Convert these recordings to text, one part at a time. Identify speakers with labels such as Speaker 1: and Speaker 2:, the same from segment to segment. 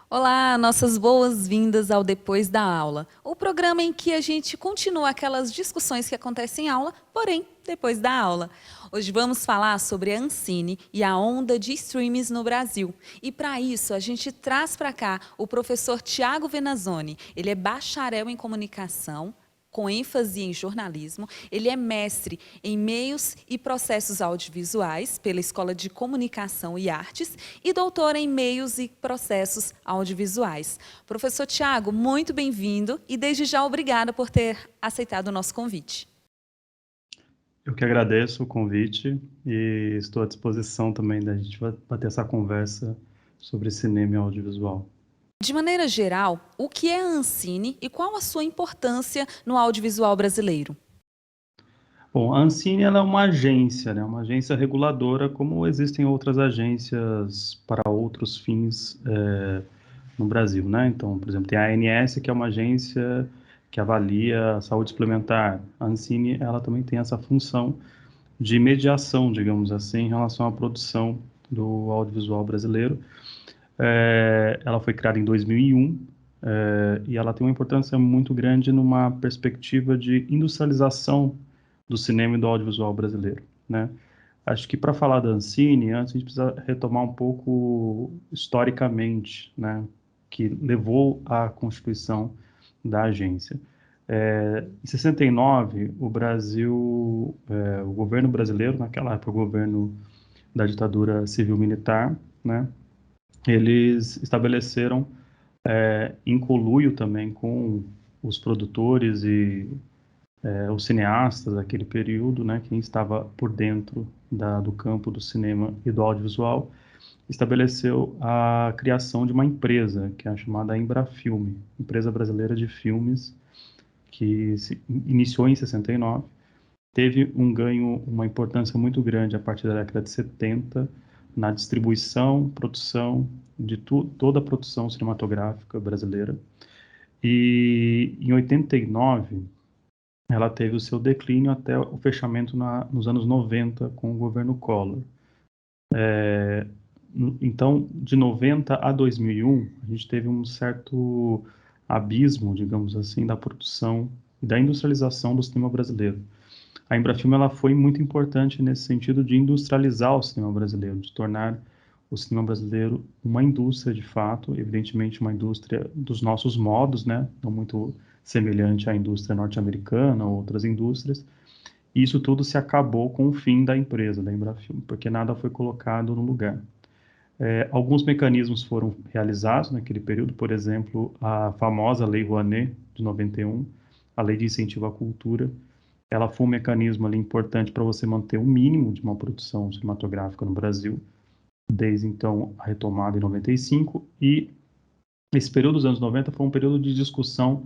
Speaker 1: Olá, nossas boas-vindas ao Depois da Aula, o programa em que a gente continua aquelas discussões que acontecem em aula, porém, depois da aula. Hoje vamos falar sobre a Ancine e a onda de streams no Brasil. E para isso, a gente traz para cá o professor Tiago Venazzoni. Ele é bacharel em comunicação, com ênfase em jornalismo. Ele é mestre em meios e processos audiovisuais pela Escola de Comunicação e Artes e doutor em meios e processos audiovisuais. Professor Tiago, muito bem-vindo e desde já obrigada por ter aceitado o nosso convite.
Speaker 2: Eu que agradeço o convite e estou à disposição também da gente bater essa conversa sobre cinema e audiovisual.
Speaker 1: De maneira geral, o que é a Ancine e qual a sua importância no audiovisual brasileiro?
Speaker 2: Bom, a Ancine ela é uma agência, né? Uma agência reguladora, como existem outras agências para outros fins no Brasil, né? Então, por exemplo, tem a ANS, que é uma agência que avalia a saúde suplementar. A Ancine, ela também tem essa função de mediação, digamos assim, em relação à produção do audiovisual brasileiro. Ela foi criada em 2001 e ela tem uma importância muito grande numa perspectiva de industrialização do cinema e do audiovisual brasileiro, né? Acho que para falar da Ancine, antes a gente precisa retomar um pouco historicamente, né, que levou à constituição da agência. Em 69, o Brasil, o governo brasileiro, naquela época o governo da ditadura civil-militar, né, eles estabeleceram em conluio também com os produtores e os cineastas daquele período, né, quem estava por dentro do campo do cinema e do audiovisual, estabeleceu a criação de uma empresa, que é a chamada Embrafilme, Empresa Brasileira de Filmes, que se iniciou em 69, teve um ganho, uma importância muito grande a partir da década de 70, na distribuição, produção de toda a produção cinematográfica brasileira. E em 89, ela teve o seu declínio até o fechamento nos anos 90 com o governo Collor. Então, de 90 a 2001, a gente teve um certo abismo, digamos assim, da produção e da industrialização do cinema brasileiro. A Embrafilme ela foi muito importante nesse sentido de industrializar o cinema brasileiro, de tornar o cinema brasileiro uma indústria de fato, evidentemente uma indústria dos nossos modos, né, não muito semelhante à indústria norte-americana ou outras indústrias. E isso tudo se acabou com o fim da empresa, da Embrafilme, porque nada foi colocado no lugar. Alguns mecanismos foram realizados naquele período, por exemplo, a famosa Lei Rouanet, de 91, a Lei de Incentivo à Cultura. Ela foi um mecanismo ali importante para você manter o mínimo de uma produção cinematográfica no Brasil, desde então a retomada em 95, e esse período dos anos 90 foi um período de discussão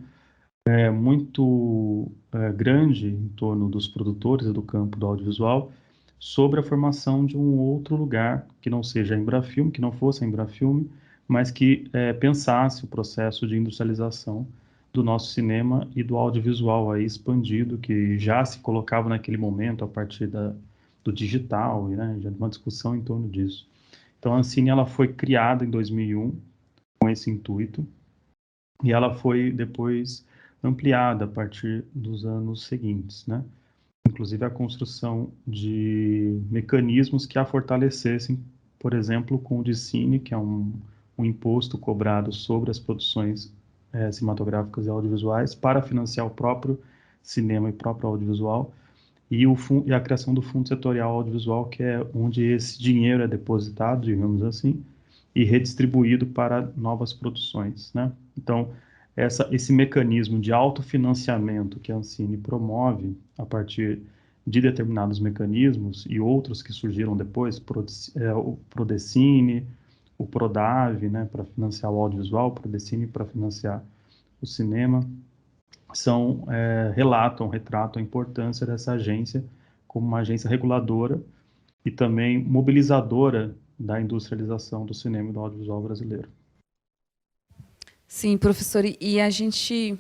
Speaker 2: muito grande em torno dos produtores e do campo do audiovisual sobre a formação de um outro lugar que não seja a Embrafilme, que não fosse a Embrafilme, mas que pensasse o processo de industrialização do nosso cinema e do audiovisual aí expandido, que já se colocava naquele momento a partir do digital, e né, já de uma discussão em torno disso. Então a Ancine ela foi criada em 2001 com esse intuito, e ela foi depois ampliada a partir dos anos seguintes, né? Inclusive a construção de mecanismos que a fortalecessem, por exemplo, com o DICINE, que é um imposto cobrado sobre as produções cinematográficas e audiovisuais para financiar o próprio cinema e próprio audiovisual, e a criação do Fundo Setorial Audiovisual, que é onde esse dinheiro é depositado, digamos assim, e redistribuído para novas produções, né? Então, esse mecanismo de autofinanciamento que a Ancine promove a partir de determinados mecanismos e outros que surgiram depois, o Prodecine, o Prodave, né, para financiar o audiovisual, o Prodecine para financiar o cinema, retratam a importância dessa agência como uma agência reguladora e também mobilizadora da industrialização do cinema e do audiovisual brasileiro.
Speaker 1: Sim, professor, e a gente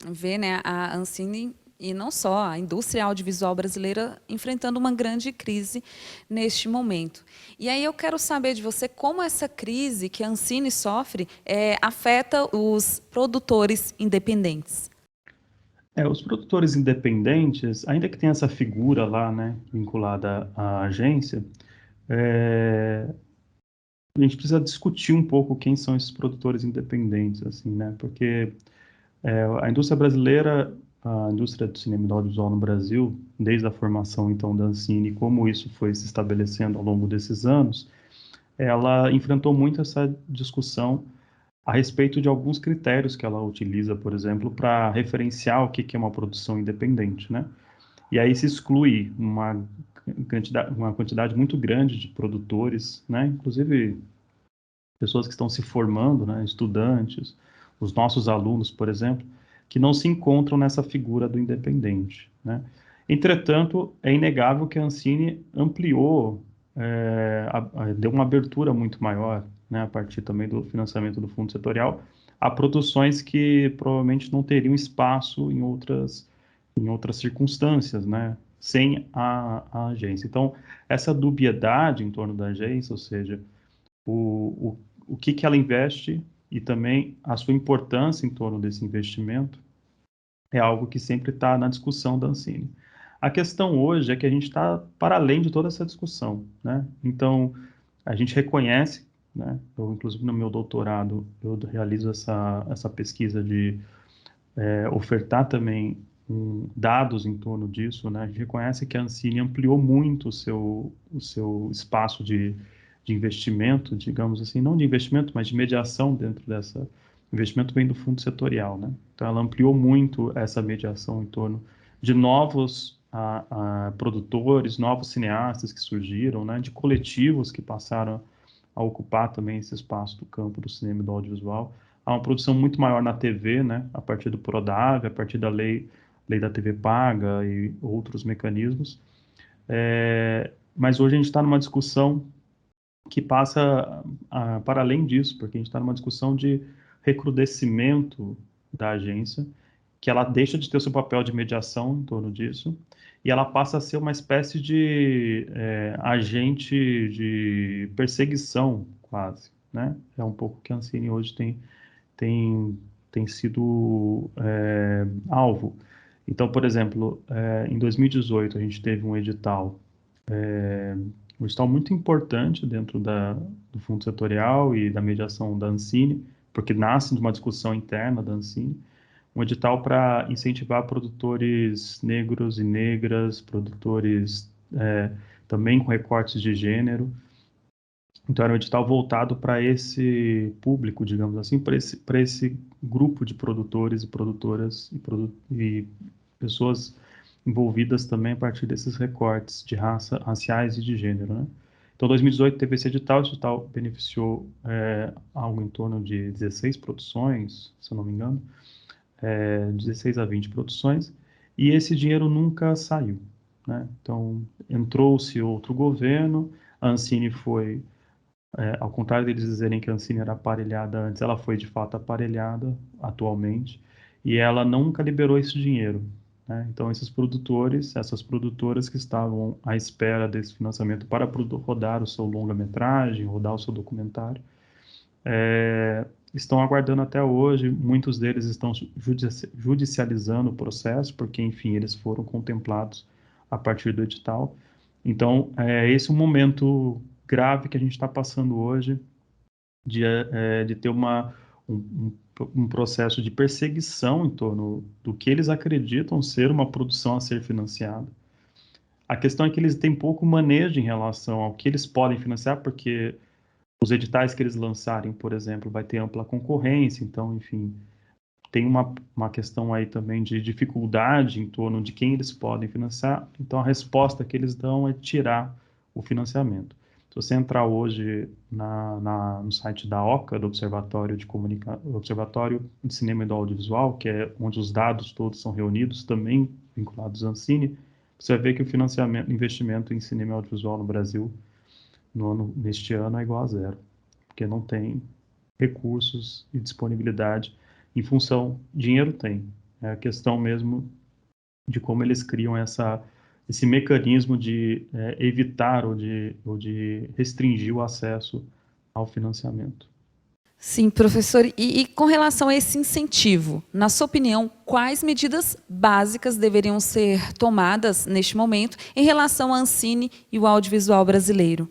Speaker 1: vê, né, a Ancine E não só, a indústria audiovisual brasileira enfrentando uma grande crise neste momento. E aí eu quero saber de você como essa crise que a Ancine sofre afeta os produtores independentes.
Speaker 2: Os produtores independentes, ainda que tenha essa figura lá, né, vinculada à agência, é, a gente precisa discutir um pouco quem são esses produtores independentes, assim, né, porque a indústria brasileira, a indústria do cinema e do audiovisual no Brasil, desde a formação, então, da Ancine, como isso foi se estabelecendo ao longo desses anos, ela enfrentou muito essa discussão a respeito de alguns critérios que ela utiliza, por exemplo, para referenciar o que é uma produção independente, né? E aí se exclui uma quantidade muito grande de produtores, né? Inclusive pessoas que estão se formando, né? Estudantes, os nossos alunos, por exemplo, que não se encontram nessa figura do independente, né? Entretanto, é inegável que a Ancine ampliou, deu uma abertura muito maior, né? A partir também do financiamento do Fundo Setorial, a produções que provavelmente não teriam espaço em outras circunstâncias, né? Sem a agência. Então, essa dubiedade em torno da agência, ou seja, o que ela investe e também a sua importância em torno desse investimento é algo que sempre está na discussão da Ancine. A questão hoje é que a gente está para além de toda essa discussão, né? Então, a gente reconhece, né? Eu, inclusive, no meu doutorado, eu realizo essa pesquisa de ofertar também dados em torno disso, né? A gente reconhece que a Ancine ampliou muito o seu espaço de investimento, digamos assim, não de investimento, mas de mediação dentro dessa. O investimento vem do fundo setorial, né? Então, ela ampliou muito essa mediação em torno de novos produtores, novos cineastas que surgiram, né? De coletivos que passaram a ocupar também esse espaço do campo do cinema e do audiovisual. Há uma produção muito maior na TV, né, a partir do Prodave, a partir da lei da TV paga e outros mecanismos. Mas hoje a gente está numa discussão que passa para além disso, porque a gente está numa discussão de recrudescimento da agência, que ela deixa de ter o seu papel de mediação em torno disso, e ela passa a ser uma espécie de agente de perseguição, quase, né? É um pouco que a Ancine hoje tem, tem sido alvo. Então, por exemplo, em 2018 a gente teve um edital muito importante dentro do Fundo Setorial e da mediação da Ancine, porque nasce de uma discussão interna da Ancine, um edital para incentivar produtores negros e negras, produtores também com recortes de gênero. Então, era um edital voltado para esse público, digamos assim, para esse grupo de produtores e produtoras e pessoas envolvidas também a partir desses recortes de raciais e de gênero, né? Então, 2018 teve esse edital beneficiou algo em torno de 16 produções, se eu não me engano, 16 a 20 produções, e esse dinheiro nunca saiu, né? Então, entrou-se outro governo, a Ancine foi ao contrário deles dizerem que a Ancine era aparelhada antes, ela foi de fato aparelhada atualmente e ela nunca liberou esse dinheiro, né? Então, esses produtores, essas produtoras que estavam à espera desse financiamento para rodar o seu longa-metragem, rodar o seu documentário, estão aguardando até hoje. Muitos deles estão judicializando o processo, porque, enfim, eles foram contemplados a partir do edital. Então, esse é um momento grave que a gente está passando hoje de ter um processo de perseguição em torno do que eles acreditam ser uma produção a ser financiada. A questão é que eles têm pouco manejo em relação ao que eles podem financiar, porque os editais que eles lançarem, por exemplo, vai ter ampla concorrência, então, enfim, tem uma questão aí também de dificuldade em torno de quem eles podem financiar, então a resposta que eles dão é tirar o financiamento. Se você entrar hoje no site da OCA, do Observatório de Cinema e do Audiovisual, que é onde os dados todos são reunidos, também vinculados à Ancine, você vai ver que o investimento em cinema e audiovisual no Brasil neste ano é igual a zero, porque não tem recursos e disponibilidade em função, dinheiro tem, é a questão mesmo de como eles criam esse mecanismo de evitar ou de restringir o acesso ao financiamento.
Speaker 1: Sim, professor. E com relação a esse incentivo, na sua opinião, quais medidas básicas deveriam ser tomadas neste momento em relação à Ancine e o audiovisual brasileiro?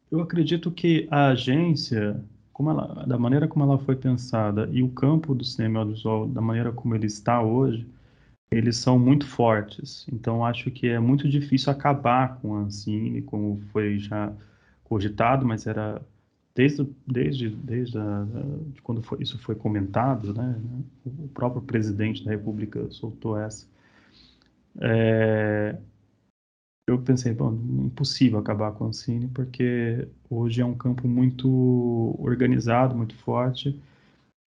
Speaker 2: Eu acredito que a agência, da maneira como ela foi pensada e o campo do cinema audiovisual, da maneira como ele está hoje, eles são muito fortes. Então, acho que é muito difícil acabar com a Ancine, como foi já cogitado, mas era de quando isso foi comentado, né? O próprio presidente da República soltou essa. Eu pensei, bom, impossível acabar com a Ancine, porque hoje é um campo muito organizado, muito forte,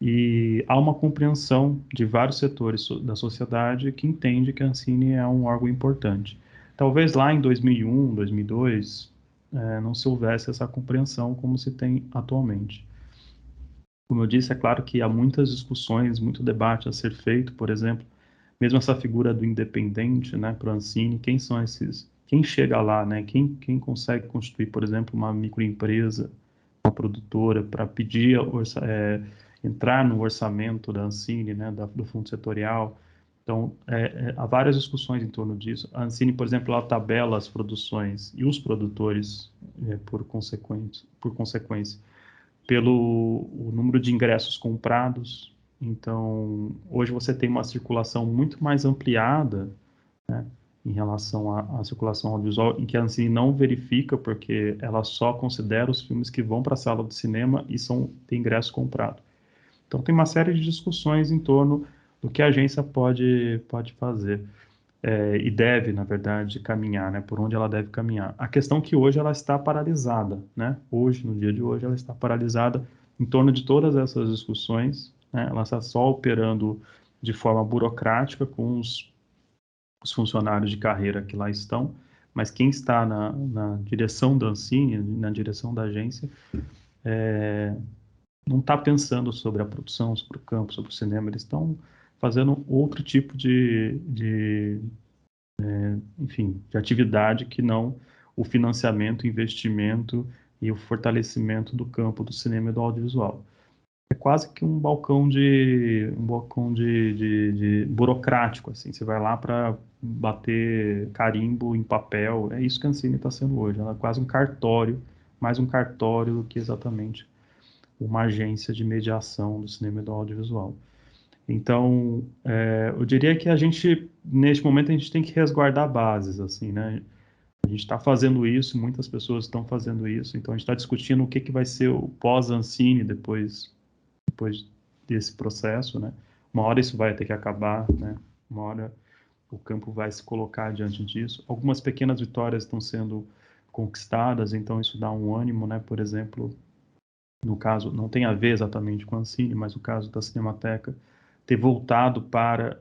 Speaker 2: e há uma compreensão de vários setores da sociedade que entende que a Ancine é um órgão importante. Talvez lá em 2001, 2002, não se houvesse essa compreensão como se tem atualmente. Como eu disse, é claro que há muitas discussões, muito debate a ser feito, por exemplo, mesmo essa figura do independente, né, para o Ancine, quem são esses, quem chega lá, né, quem consegue constituir, por exemplo, uma microempresa, uma produtora, para pedir, entrar no orçamento da Ancine, né, do fundo setorial. Então, há várias discussões em torno disso. A Ancine, por exemplo, ela tabela as produções e os produtores, por consequência, pelo o número de ingressos comprados. Então, hoje você tem uma circulação muito mais ampliada, né, em relação à circulação audiovisual, em que a Ancine não verifica, porque ela só considera os filmes que vão para a sala de cinema e tem ingresso comprado. Então, tem uma série de discussões em torno do que a agência pode fazer. E deve, na verdade, caminhar, né? Por onde ela deve caminhar. A questão é que hoje ela está paralisada, né? Hoje, no dia de hoje, ela está paralisada em torno de todas essas discussões, né? Ela está só operando de forma burocrática com os funcionários de carreira que lá estão, mas quem está na direção da Ancine, na direção da agência, não está pensando sobre a produção, sobre o campo, sobre o cinema. Eles estão fazendo outro tipo enfim, de atividade que não o financiamento, o investimento e o fortalecimento do campo do cinema e do audiovisual. É quase que um balcão de burocrático, assim. Você vai lá para bater carimbo em papel. É isso que a Ancine está sendo hoje. Ela é quase um cartório, mais um cartório do que exatamente uma agência de mediação do cinema e do audiovisual. Então, eu diria que neste momento, a gente tem que resguardar bases, assim, né? A gente está fazendo isso, muitas pessoas estão fazendo isso, então a gente está discutindo o que vai ser o pós-Ancine depois desse processo, né? Uma hora isso vai ter que acabar, né? Uma hora o campo vai se colocar diante disso. Algumas pequenas vitórias estão sendo conquistadas, então isso dá um ânimo, né? Por exemplo, no caso, não tem a ver exatamente com a Ancine, mas o caso da Cinemateca ter voltado para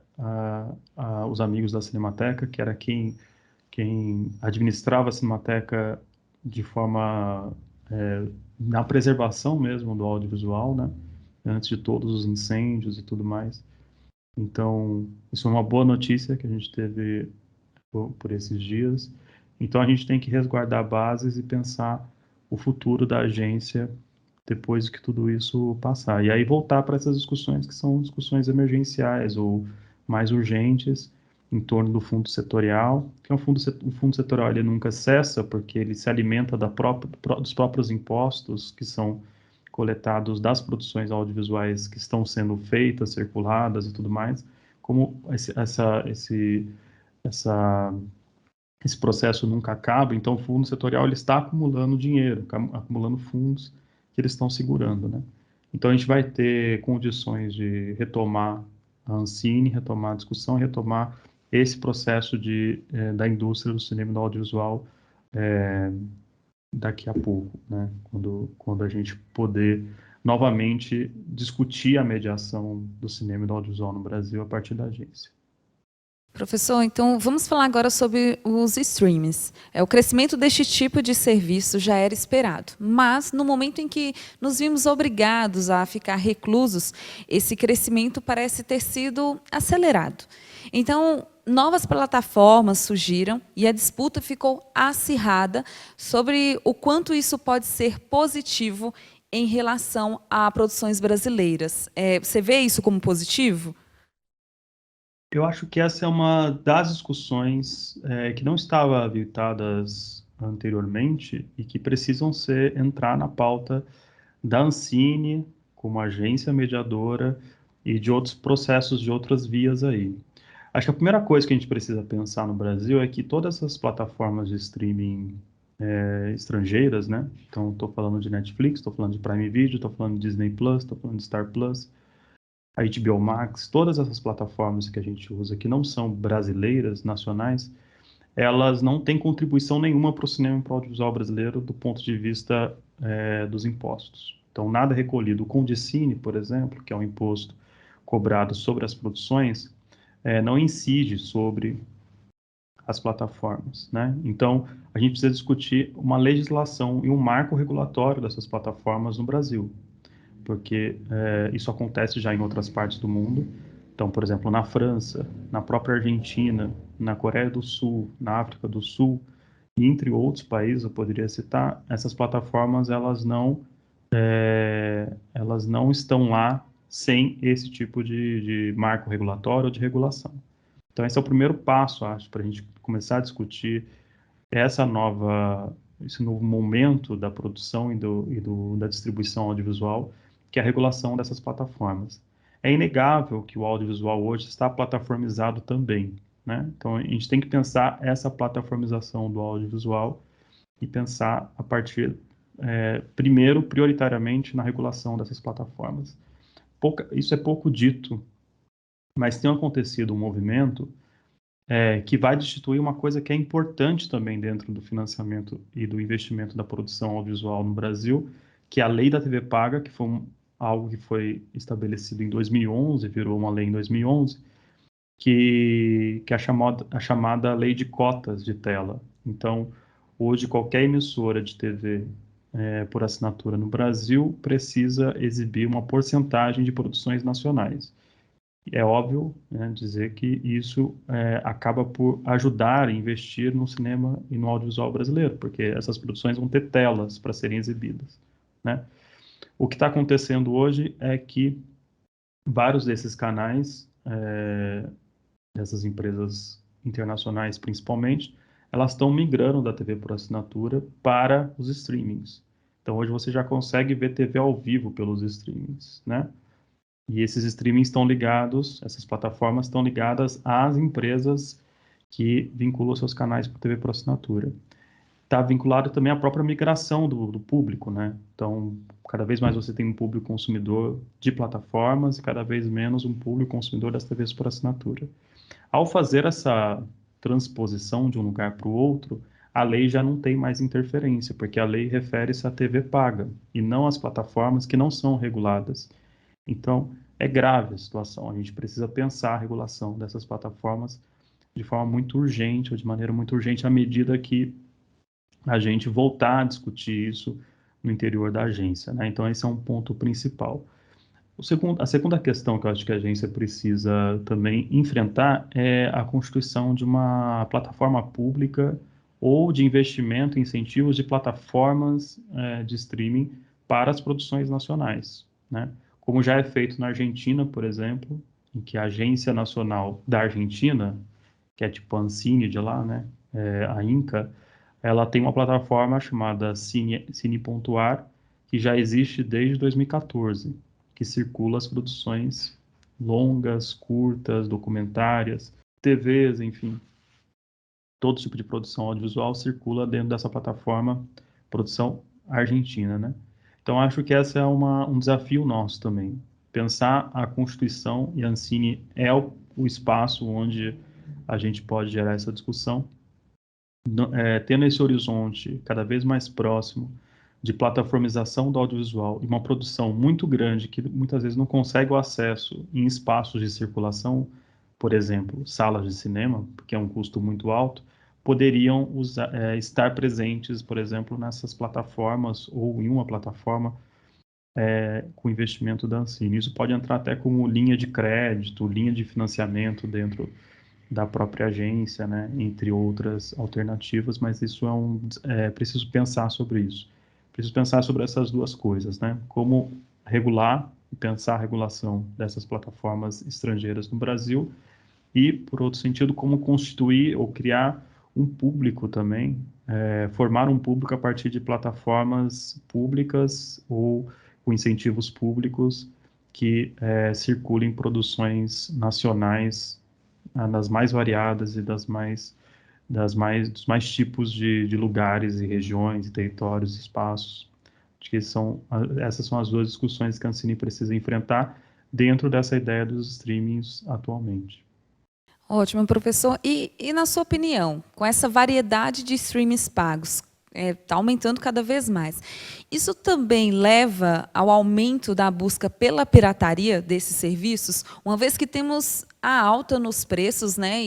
Speaker 2: os amigos da Cinemateca, que era quem administrava a Cinemateca de forma na preservação mesmo do audiovisual, né? Antes de todos os incêndios e tudo mais. Então, isso é uma boa notícia que a gente teve por esses dias. Então, a gente tem que resguardar bases e pensar o futuro da agência depois que tudo isso passar. E aí voltar para essas discussões que são discussões emergenciais ou mais urgentes em torno do fundo setorial, que o fundo setorial ele nunca cessa, porque ele se alimenta dos próprios impostos que são coletados das produções audiovisuais que estão sendo feitas, circuladas e tudo mais, como esse processo nunca acaba, então o fundo setorial ele está acumulando dinheiro, acumulando fundos que eles estão segurando, né? Então a gente vai ter condições de retomar a Ancine, retomar a discussão, retomar esse processo da indústria do cinema e do audiovisual daqui a pouco, né? Quando a gente poder novamente discutir a mediação do cinema e do audiovisual no Brasil a partir da agência.
Speaker 1: Professor, então vamos falar agora sobre os streams. O crescimento deste tipo de serviço já era esperado, mas no momento em que nos vimos obrigados a ficar reclusos, esse crescimento parece ter sido acelerado. Então, novas plataformas surgiram e a disputa ficou acirrada sobre o quanto isso pode ser positivo em relação a produções brasileiras. Você vê isso como positivo?
Speaker 2: Eu acho que essa é uma das discussões que não estava habilitadas anteriormente e que precisam entrar na pauta da Ancine como agência mediadora e de outros processos, de outras vias aí. Acho que a primeira coisa que a gente precisa pensar no Brasil é que todas essas plataformas de streaming estrangeiras, né? Então, estou falando de Netflix, estou falando de Prime Video, estou falando de Disney Plus, estou falando de Star Plus, a HBO Max, todas essas plataformas que a gente usa que não são brasileiras, nacionais, elas não têm contribuição nenhuma para o cinema e para o audiovisual brasileiro do ponto de vista dos impostos. Então, nada recolhido. O Condecine, por exemplo, que é um imposto cobrado sobre as produções, não incide sobre as plataformas, né? Então, a gente precisa discutir uma legislação e um marco regulatório dessas plataformas no Brasil, porque isso acontece já em outras partes do mundo. Então, por exemplo, na França, na própria Argentina, na Coreia do Sul, na África do Sul, e entre outros países, eu poderia citar, essas plataformas elas não estão lá sem esse tipo de marco regulatório ou de regulação. Então, esse é o primeiro passo, acho, para a gente começar a discutir esse novo momento da produção da distribuição audiovisual, que é a regulação dessas plataformas. É inegável que o audiovisual hoje está plataformizado também, né? Então, a gente tem que pensar essa plataformização do audiovisual e pensar a partir, primeiro, prioritariamente, na regulação dessas plataformas. Isso é pouco dito, mas tem acontecido um movimento que vai destituir uma coisa que é importante também dentro do financiamento e do investimento da produção audiovisual no Brasil, que é a Lei da TV Paga, que foi algo que foi estabelecido em 2011, virou uma lei em 2011, que é a chamada Lei de Cotas de Tela. Então, hoje, qualquer emissora de TV por assinatura no Brasil precisa exibir uma porcentagem de produções nacionais. É óbvio, né, dizer que isso acaba por ajudar a investir no cinema e no audiovisual brasileiro, porque essas produções vão ter telas para serem exibidas, né? O que está acontecendo hoje é que vários desses canais, dessas empresas internacionais principalmente, elas estão migrando da TV por assinatura para os streamings. Então hoje você já consegue ver TV ao vivo pelos streamings, né? E esses streamings estão ligados, essas plataformas estão ligadas às empresas que vinculam seus canais para TV por assinatura. Está vinculado também à própria migração do público, né? Então, cada vez mais você tem um público consumidor de plataformas e cada vez menos um público consumidor das TVs por assinatura. Ao fazer essa transposição de um lugar para o outro, a lei já não tem mais interferência, porque a lei refere-se à TV paga e não às plataformas que não são reguladas. Então, é grave a situação. A gente precisa pensar a regulação dessas plataformas de forma muito urgente, ou de maneira muito urgente, à medida que a gente voltar a discutir isso no interior da agência, né? Então, esse é um ponto principal. A segunda questão que eu acho que a agência precisa também enfrentar é a constituição de uma plataforma pública ou de investimento, incentivos de plataformas de streaming para as produções nacionais, né? Como já é feito na Argentina, por exemplo, em que a Agência Nacional da Argentina, que é tipo a Ancine de lá, né? A Inca, ela tem uma plataforma chamada Cine.ar, que já existe desde 2014, que circula as produções longas, curtas, documentárias, TVs, enfim, todo tipo de produção audiovisual circula dentro dessa plataforma, produção argentina, né? Então, acho que essa é um desafio nosso também. Pensar a Constituição e a Ancine é o espaço onde a gente pode gerar essa discussão, tendo esse horizonte cada vez mais próximo de plataformização do audiovisual e uma produção muito grande que muitas vezes não consegue o acesso em espaços de circulação, por exemplo, salas de cinema, porque é um custo muito alto, poderiam estar presentes, por exemplo, nessas plataformas ou em uma plataforma com investimento da Ancine. Isso pode entrar até como linha de crédito, linha de financiamento dentro da própria agência, né, entre outras alternativas, mas isso preciso pensar sobre isso. Preciso pensar sobre essas duas coisas, né, como regular e pensar a regulação dessas plataformas estrangeiras no Brasil e, por outro sentido, como constituir ou criar um público também, formar um público a partir de plataformas públicas ou com incentivos públicos que circulem produções nacionais das mais variadas e dos mais tipos de lugares e regiões, e territórios, e espaços. Acho que essas são as duas discussões que a Ancine precisa enfrentar dentro dessa ideia dos streamings atualmente.
Speaker 1: Ótimo, professor. E na sua opinião, com essa variedade de streams pagos, está aumentando cada vez mais, isso também leva ao aumento da busca pela pirataria desses serviços, uma vez que temos a alta nos preços, né,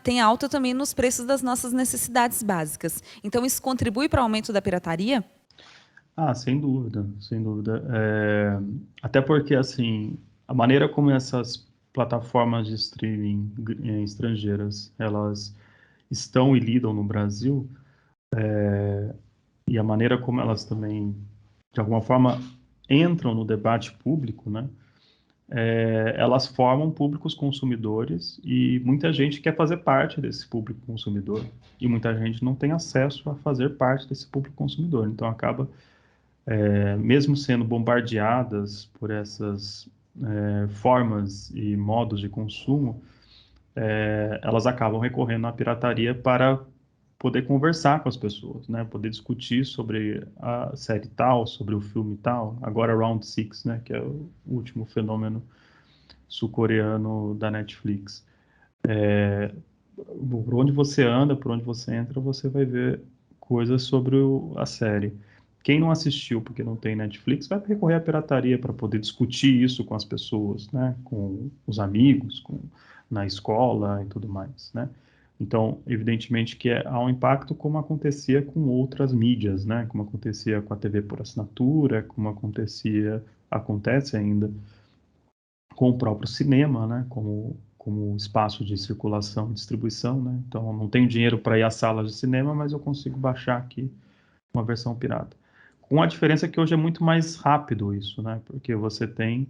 Speaker 1: tem alta também nos preços das nossas necessidades básicas. Então, isso contribui para o aumento da pirataria?
Speaker 2: Ah, sem dúvida, sem dúvida. Até porque, assim, a maneira como essas plataformas de streaming estrangeiras, elas estão e lidam no Brasil, e a maneira como elas também, de alguma forma, entram no debate público, né? Elas formam públicos consumidores e muita gente quer fazer parte desse público consumidor e muita gente não tem acesso a fazer parte desse público consumidor. Então acaba, mesmo sendo bombardeadas por essas formas e modos de consumo, elas acabam recorrendo à pirataria para poder conversar com as pessoas, né? Poder discutir sobre a série tal, sobre o filme tal. Agora Round Six, né? Que é o último fenômeno sul-coreano da Netflix. Por onde você anda, por onde você entra, você vai ver coisas sobre a série. Quem não assistiu porque não tem Netflix vai recorrer à pirataria para poder discutir isso com as pessoas, né? Com os amigos, na escola e tudo mais, né? Então, evidentemente que há um impacto como acontecia com outras mídias, né? Como acontecia com a TV por assinatura, como acontece ainda com o próprio cinema, né, como espaço de circulação e distribuição, né? Então, eu não tenho dinheiro para ir às salas de cinema, mas eu consigo baixar aqui uma versão pirata. Com a diferença que hoje é muito mais rápido isso, né? Porque você tem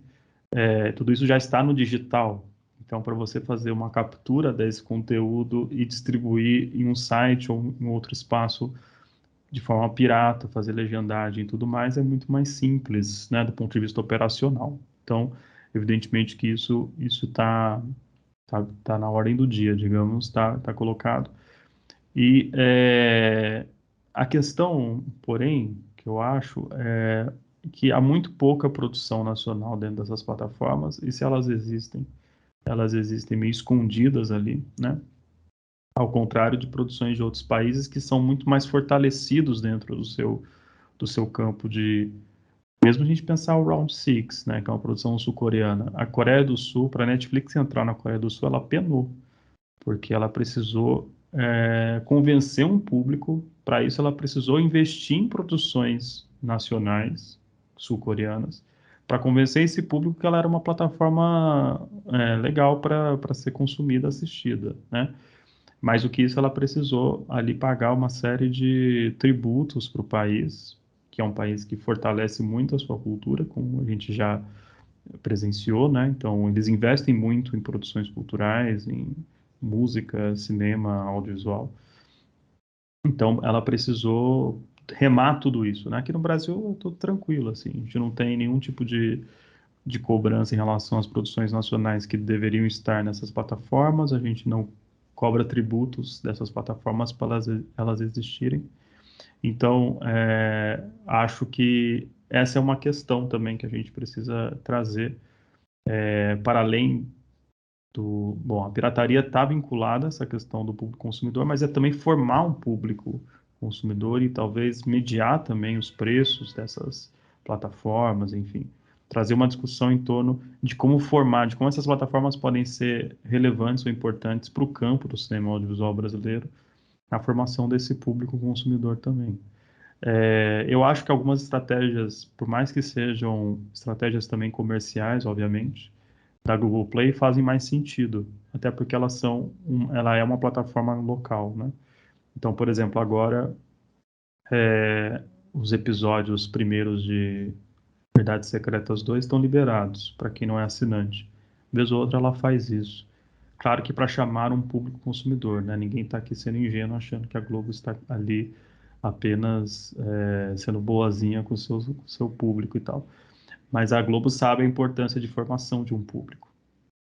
Speaker 2: tudo isso já está no digital. Então, para você fazer uma captura desse conteúdo e distribuir em um site ou em outro espaço de forma pirata, fazer legendagem e tudo mais, é muito mais simples, né, do ponto de vista operacional. Então, evidentemente que isso tá na ordem do dia, digamos, tá colocado. E a questão, porém, que eu acho é que há muito pouca produção nacional dentro dessas plataformas, e se elas existem meio escondidas ali, né? Ao contrário de produções de outros países que são muito mais fortalecidos dentro do seu campo de. Mesmo a gente pensar o Round Six, né, que é uma produção sul-coreana, a Coreia do Sul, para a Netflix entrar na Coreia do Sul, ela penou, porque ela precisou convencer um público, para isso ela precisou investir em produções nacionais sul-coreanas, para convencer esse público que ela era uma plataforma legal para ser consumida, assistida, né? Mais do que isso, ela precisou ali pagar uma série de tributos para o país, que é um país que fortalece muito a sua cultura, como a gente já presenciou, né? Então, eles investem muito em produções culturais, em música, cinema, audiovisual. Então, ela precisou remar tudo isso, né? Aqui no Brasil é tudo tranquilo, assim, a gente não tem nenhum tipo de cobrança em relação às produções nacionais que deveriam estar nessas plataformas, a gente não cobra tributos dessas plataformas para elas existirem. Então, acho que essa é uma questão também que a gente precisa trazer para além do. Bom, a pirataria está vinculada a essa questão do público consumidor, mas é também formar um público consumidor e talvez mediar também os preços dessas plataformas, enfim, trazer uma discussão em torno de como formar, de como essas plataformas podem ser relevantes ou importantes para o campo do cinema audiovisual brasileiro, na formação desse público consumidor também. Eu acho que algumas estratégias, por mais que sejam estratégias também comerciais, obviamente, da Google Play fazem mais sentido, até porque ela é uma plataforma local, né? Então, por exemplo, agora os episódios primeiros de Verdades Secretas 2 estão liberados para quem não é assinante. Vez ou outra ela faz isso. Claro que para chamar um público consumidor, né? Ninguém está aqui sendo ingênuo achando que a Globo está ali apenas sendo boazinha com o seu público e tal. Mas a Globo sabe a importância de formação de um público,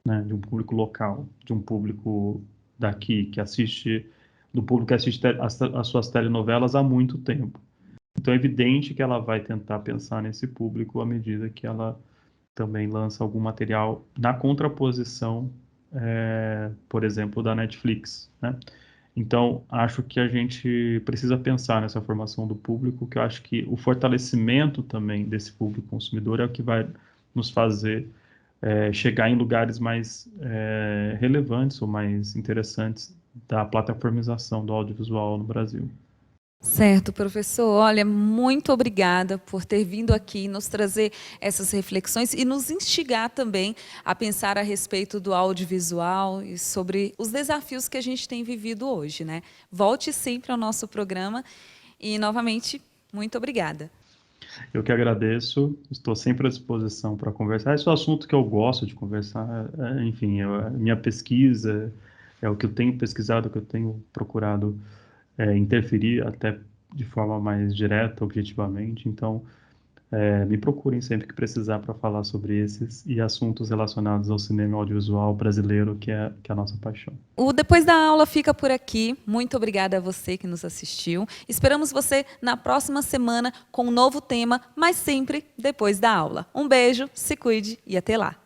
Speaker 2: né? De um público local, de um público daqui, do público que assiste as suas telenovelas há muito tempo. Então é evidente que ela vai tentar pensar nesse público à medida que ela também lança algum material na contraposição, por exemplo, da Netflix, né? Então, acho que a gente precisa pensar nessa formação do público, que eu acho que o fortalecimento também desse público consumidor é o que vai nos fazer chegar em lugares mais relevantes ou mais interessantes da plataformização do audiovisual no Brasil.
Speaker 1: Certo, professor. Olha, muito obrigada por ter vindo aqui nos trazer essas reflexões e nos instigar também a pensar a respeito do audiovisual e sobre os desafios que a gente tem vivido hoje, né? Volte sempre ao nosso programa e, novamente, muito obrigada.
Speaker 2: Eu que agradeço, estou sempre à disposição para conversar. Esse é um assunto que eu gosto de conversar, enfim, minha pesquisa, é o que eu tenho pesquisado, o que eu tenho procurado interferir até de forma mais direta, objetivamente. Então, me procurem sempre que precisar para falar sobre esses e assuntos relacionados ao cinema audiovisual brasileiro, que é a nossa paixão.
Speaker 1: O Depois da Aula fica por aqui. Muito obrigada a você que nos assistiu. Esperamos você na próxima semana com um novo tema, mas sempre depois da aula. Um beijo, se cuide e até lá.